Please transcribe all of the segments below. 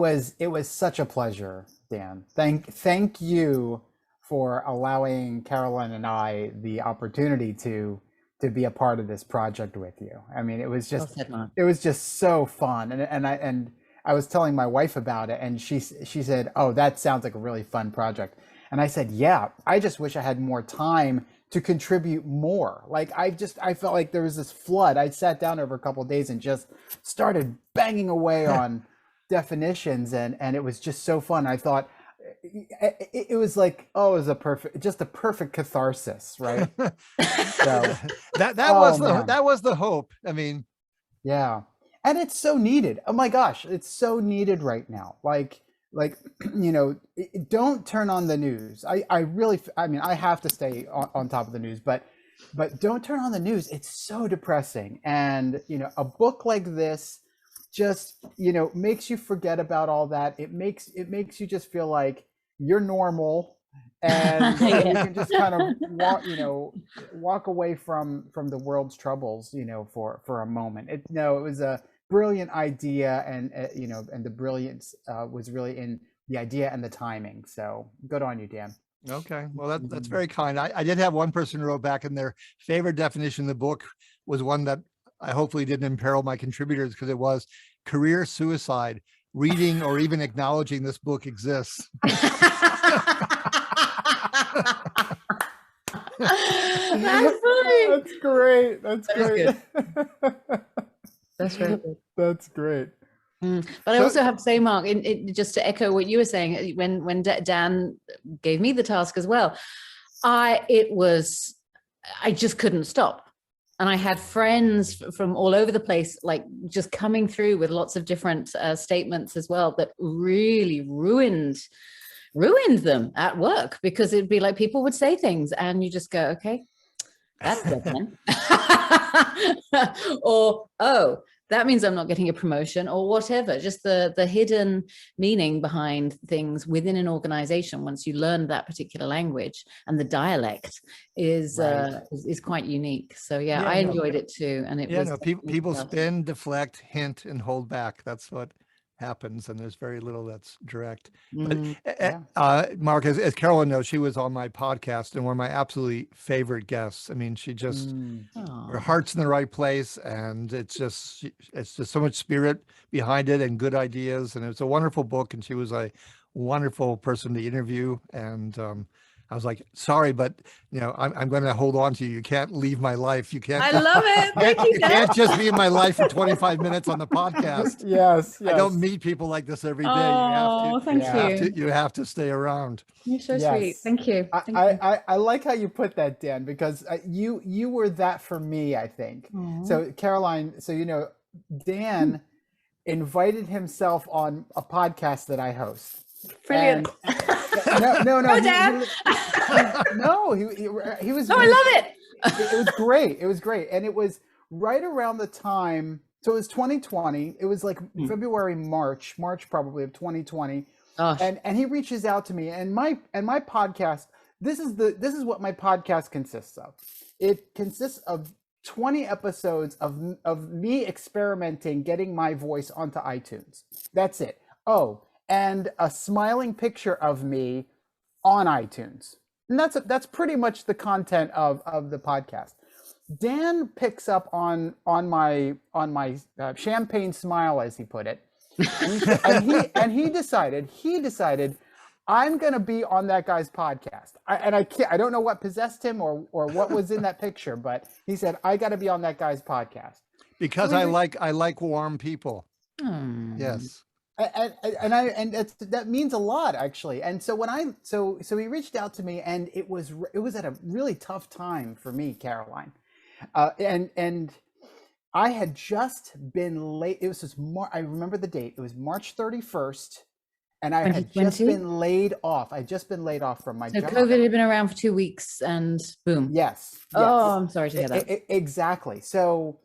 it was such a pleasure, Dan. Thank you for allowing Carolyn and I the opportunity to be a part of this project with you. I mean, Well said, Mark. it was just so fun, and I was telling my wife about it, and she said, "Oh, that sounds like a really fun project." And I said, "Yeah, I just wish I had more time to contribute more. Like I felt like there was this flood. I sat down over a couple of days and just started banging away on definitions, and it was just so fun. I thought it was like, oh, it was just a perfect catharsis, right? So, that oh was man, the hope. I mean, yeah. And it's so needed. Oh my gosh, it's so needed right now. Like don't turn on the news. I really, I mean, I have to stay on top of the news, but don't turn on the news. It's so depressing. And a book like this just makes you forget about all that. It makes you just feel like you're normal, and you Yeah. can just kind of walk away from the world's troubles, for a moment. It was a brilliant idea, and the brilliance was really in the idea and the timing. So good on you, Dan. okay, well, that's very kind. I did have one person who wrote back, and their favorite definition of the book was one that I hopefully didn't imperil my contributors, because it was career suicide, reading or even acknowledging this book exists. That's funny. That's great. That's That is great. That's very good. That's great. But I So- also have to say, Mark, just to echo what you were saying, when Dan gave me the task as well, I just couldn't stop. And I had friends from all over the place, like just coming through with lots of different statements as well, that really ruined them at work, because it'd be like people would say things and you just go, okay, that's good then. Or, oh, that means I'm not getting a promotion, or whatever. Just the hidden meaning behind things within an organization, once you learn that particular language, and the dialect is Right. is quite unique. So yeah, Yeah, I no. enjoyed it too. And it Yeah, was no, people spin, deflect, hint, and hold back. That's what happens, and there's very little that's direct. But Yeah. Mark, as Carolyn knows, she was on my podcast and one of my absolutely favorite guests. I mean, she just Mm. her heart's in the right place, and it's just so much spirit behind it and good ideas, and it's a wonderful book. And she was a wonderful person to interview, and I was like, sorry, but I'm going to hold on to you. You can't leave my life. You can't. I love it. Thank you, You Dan. can't just be in my life for 25 minutes on the podcast. Yes. I don't meet people like this every day. Oh, thank you. You have to stay around. You're so Yes. sweet. Thank you. I, Thank you. I like how you put that, Dan, because you were that for me, I think. Aw. So Caroline, Dan invited himself on a podcast that I host. Brilliant. No, Go, Dan. He was. No, I love it. It was great. It was great, and it was right around the time. So it was 2020. It was like February, March probably of 2020. Gosh. And he reaches out to me, and my podcast. This is what my podcast consists of. It consists of 20 episodes of me experimenting, getting my voice onto iTunes. That's it. Oh, and a smiling picture of me on iTunes. And that's pretty much the content of the podcast. Dan picks up on my champagne smile, as he put it, and he decided I'm going to be on that guy's podcast. I don't know what possessed him or what was in that picture, but he said, I got to be on that guy's podcast. Because I like warm people. Hmm. Yes. And that means a lot, actually. And so so he reached out to me, and it was at a really tough time for me, Caroline. And I had just been late. It was just I remember the date. It was March 31st. And I had just 2020? been laid off. I'd just been laid off from my So job. COVID had been around for 2 weeks, and boom. Yes. Oh, I'm sorry to hear that. Exactly. So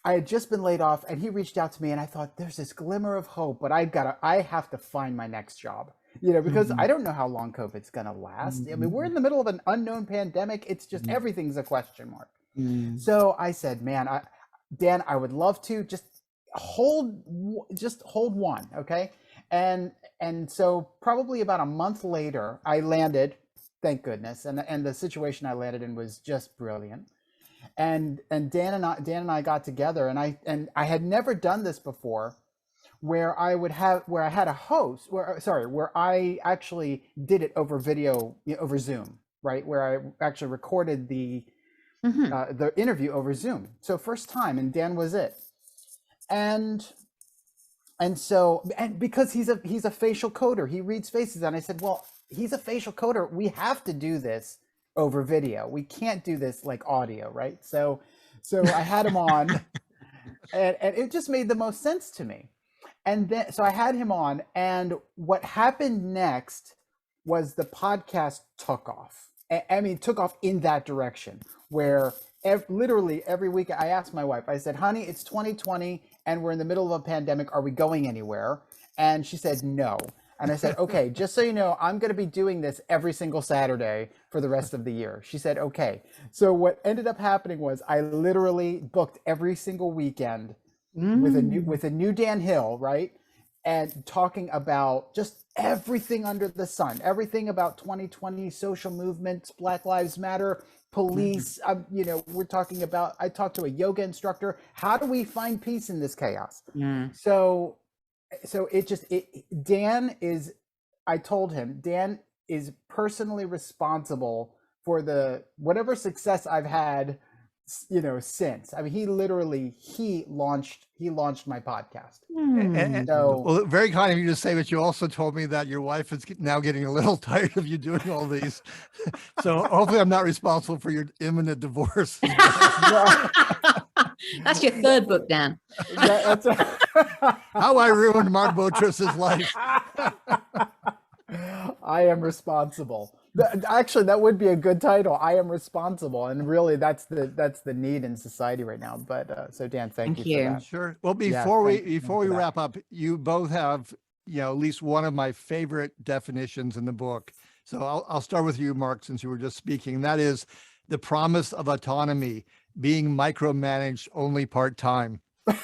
I had just been laid off, and he reached out to me, and I thought, there's this glimmer of hope, but I have to find my next job, because I don't know how long COVID's going to last. I mean, we're in the middle of an unknown pandemic. It's just everything's a question mark. So I said, man, Dan, I would love to just hold one. Okay. And so probably about a month later, I landed, thank goodness, and the situation I landed in was just brilliant. And Dan and I got together, and I had never done this before, where I had a host, where I actually did it over video, over Zoom, right, where I actually recorded the interview over Zoom. So first time, and Dan was it. And because he's a facial coder, he reads faces, and I said, well, he's a facial coder, we have to do this over video, we can't do this like audio, right? So I had him on, and it just made the most sense to me. And then so I had him on, and what happened next was the podcast took off. I mean, took off in that direction, where literally every week I asked my wife, I said, honey, it's 2020 and we're in the middle of a pandemic. Are we going anywhere? And she said, no. And I said, okay, just so you know, I'm going to be doing this every single Saturday for the rest of the year. She said, okay. So what ended up happening was I literally booked every single weekend with a new Dan Hill, right? And talking about just everything under the sun, everything about 2020, social movements, Black Lives Matter, police. We're talking about, I talked to a yoga instructor. How do we find peace in this chaos? So I told him, Dan is personally responsible for whatever success I've had, since. I mean, he launched my podcast. Well, very kind of you to say, but you also told me that your wife is now getting a little tired of you doing all these. So hopefully I'm not responsible for your imminent divorce. That's your third book, Dan. How I Ruined Mark Botris's Life. I am responsible. Actually, that would be a good title. I am responsible, and really, that's the need in society right now. But so, Dan, thank you for that. Sure. Well, before we wrap up, you both have at least one of my favorite definitions in the book. So I'll start with you, Mark, since you were just speaking. That is the promise of autonomy, being micromanaged only part-time. I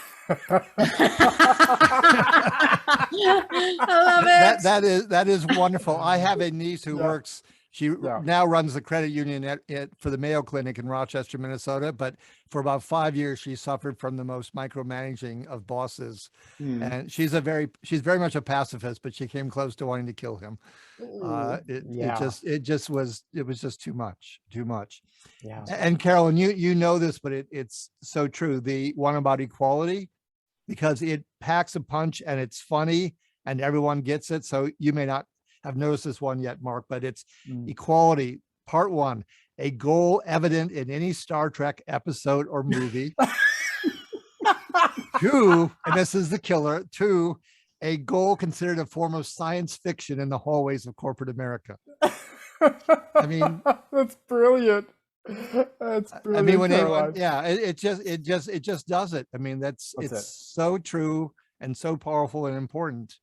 love it. That is wonderful. I have a niece who works. She now runs the credit union for the Mayo Clinic in Rochester, Minnesota. But for about 5 years, she suffered from the most micromanaging of bosses. And she's very much a pacifist, but she came close to wanting to kill him. It was just too much. Yeah. And Carolyn, you know this, but it's so true. The one about equality, because it packs a punch and it's funny and everyone gets it. So you may not have noticed this one yet, Mark, but it's equality. Part 1, a goal evident in any Star Trek episode or movie. 2, and this is the killer, 2, a goal considered a form of science fiction in the hallways of corporate America. I mean, that's brilliant. That's brilliant. I mean, when anyone, it just does it. I mean, it's so true and so powerful and important.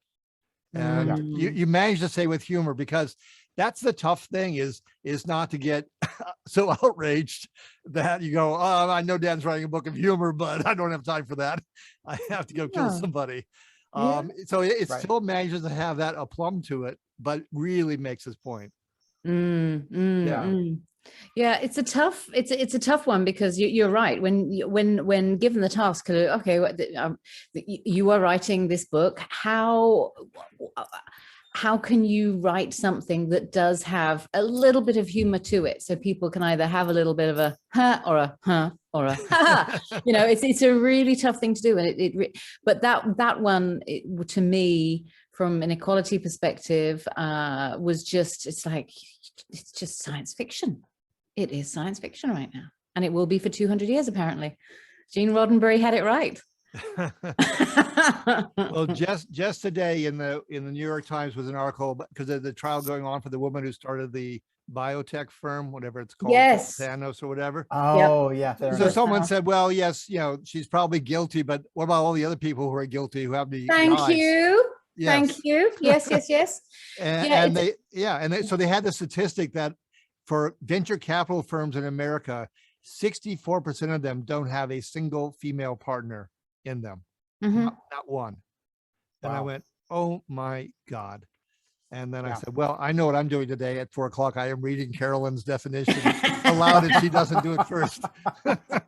And you manage to say with humor, because that's the tough thing is not to get so outraged that you go, oh, I know Dan's writing a book of humor, but I don't have time for that. I have to go kill somebody. So it still manages to have that aplomb to it, but really makes his point. Yeah, it's a tough one, because you're right. When given the task, okay, you are writing this book, how can you write something that does have a little bit of humor to it, so people can either have a little bit of a huh or a huh or a ha? It's a really tough thing to do, and but that one, to me, from an equality perspective, was just, it's just science fiction. It is science fiction right now, and it will be for 200 years, apparently. Gene Roddenberry had it right. Well, just today in the New York Times was an article because of the trial going on for the woman who started the biotech firm, whatever it's called, Thanos or whatever. Oh, yeah. So someone said, well, yes, she's probably guilty, but what about all the other people who are guilty who have the Thank you. Yes. Thank you. Yes. So they had the statistic that for venture capital firms in America, 64% of them don't have a single female partner in them, not one. And I went, oh my God. And then I Yeah. said, well, I know what I'm doing today at 4 o'clock. I am reading Carolyn's definition aloud, and she doesn't do it first.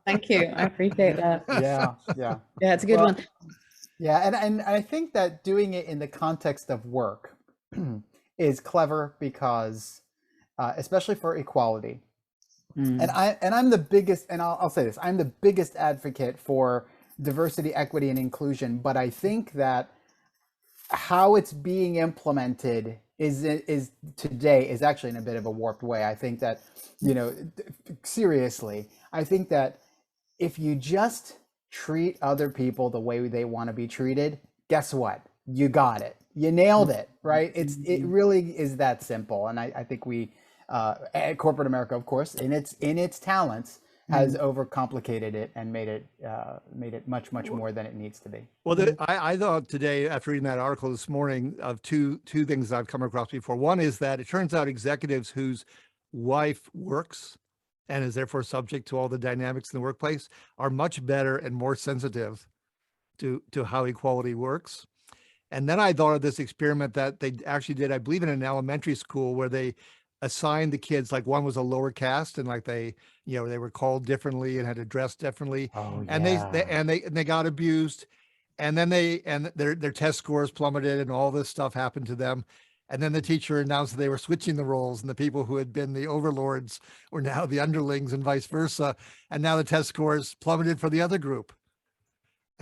Thank you. I appreciate that. Yeah, yeah. Yeah, it's a good Well, one. yeah, and I think that doing it in the context of work is clever because, especially for equality, Mm. and I'm the biggest, and I'll say this, I'm the biggest advocate for diversity, equity, and inclusion. But I think that how it's being implemented is today is actually in a bit of a warped way. I think that, seriously, I think that if you just treat other people the way they want to be treated, guess what? You got it. You nailed it, right? It really is that simple. And I think we, at corporate America, of course, in its talents, has overcomplicated it and made it much more than it needs to be. Well, I thought today, after reading that article this morning, of two things I've come across before. One is that it turns out executives whose wife works and is therefore subject to all the dynamics in the workplace are much better and more sensitive to how equality works. And then I thought of this experiment that they actually did, I believe, in an elementary school, where they assigned the kids, like one was a lower caste, and like they were called differently and had to dress differently. Oh, And they got abused, and then their test scores plummeted, and all this stuff happened to them. And then the teacher announced that they were switching the roles, and the people who had been the overlords were now the underlings, and vice versa. And now the test scores plummeted for the other group.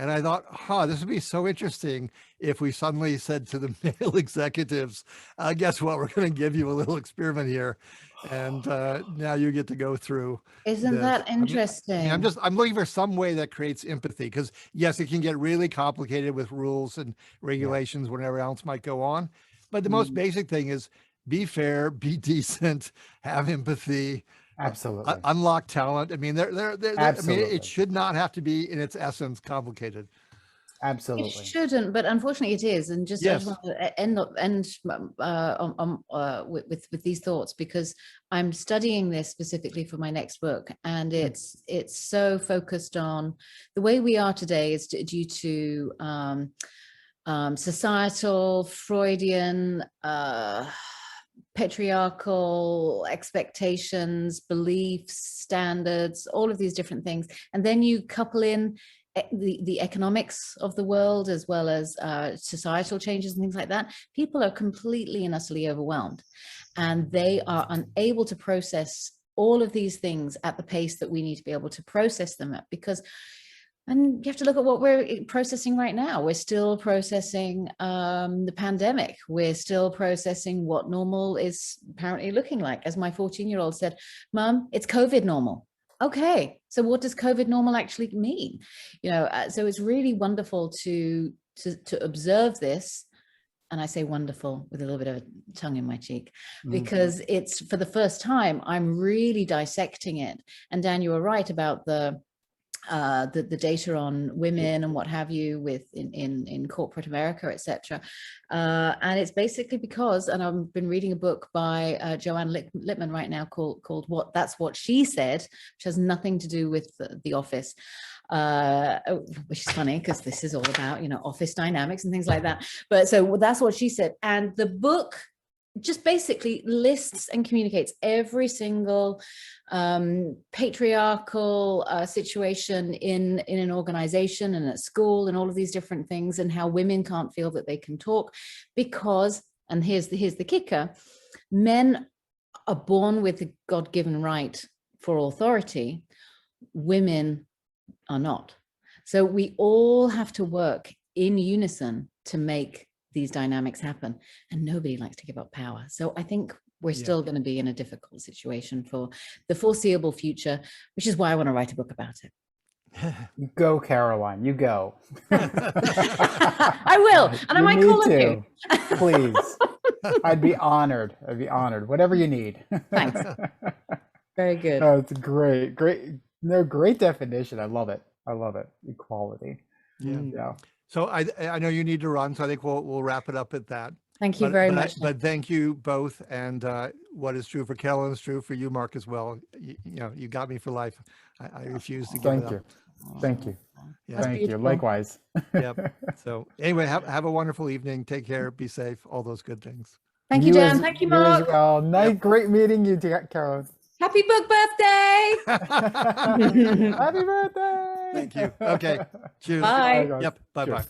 And I thought, this would be so interesting if we suddenly said to the male executives, guess what, we're going to give you a little experiment here. And now you get to go through. Isn't that interesting? I'm looking for some way that creates empathy, because yes, it can get really complicated with rules and regulations, whatever else might go on. But the most basic thing is be fair, be decent, have empathy. Absolutely. Unlock talent. I mean, it should not have to be, in its essence, complicated. Absolutely. It shouldn't, but unfortunately it is. And just, yes. I just want to end with these thoughts, because I'm studying this specifically for my next book, and it's so focused on the way we are today is due to societal, Freudian, patriarchal expectations, beliefs, standards, all of these different things. And then you couple in the economics of the world, as well as societal changes and things like that. People are completely and utterly overwhelmed, and they are unable to process all of these things at the pace that we need to be able to process them at, because and you have to look at what we're processing right now. We're still processing the pandemic. We're still processing what normal is apparently looking like. As my 14-year-old said, Mom, it's COVID normal. Okay, so what does COVID normal actually mean? So it's really wonderful to observe this. And I say wonderful with a little bit of a tongue in my cheek, because it's, for the first time, I'm really dissecting it. And Dan, you were right about the data on women and what have you in corporate America, etc. And it's basically because, and I've been reading a book by Joanne Littman right now called That's What She Said, which has nothing to do with The Office, which is funny because this is all about, office dynamics and things like that. But so That's What She Said. And the book just basically lists and communicates every single patriarchal situation in an organization and at school and all of these different things, and how women can't feel that they can talk because, and here's the kicker, men are born with the God-given right for authority, women are not. So we all have to work in unison to make these dynamics happen, and nobody likes to give up power. So I think we're still going to be in a difficult situation for the foreseeable future, which is why I want to write a book about it. You go, Caroline, you go. I will, and I might call on you. Please. I'd be honored. Whatever you need. Thanks. Very good. Oh, it's great. Great definition. I love it. Equality. Yeah. So I know you need to run, so I think we'll wrap it up at that. Thank you very much. But thank you both. And what is true for Carolyn is true for you, Mark, as well. You got me for life. I refuse to give it up. Thank you. Thank you. Yeah. That's Thank you. beautiful. Likewise. Yep. So anyway, have a wonderful evening. Take care. Be safe. All those good things. Thank you, Dan. as- Thank you, as Mark. well. Nice, great meeting you, Carolyn. Happy book birthday. Happy birthday! Thank you. Okay. Cheers. Bye. guys. Yep. Bye bye. Cheers.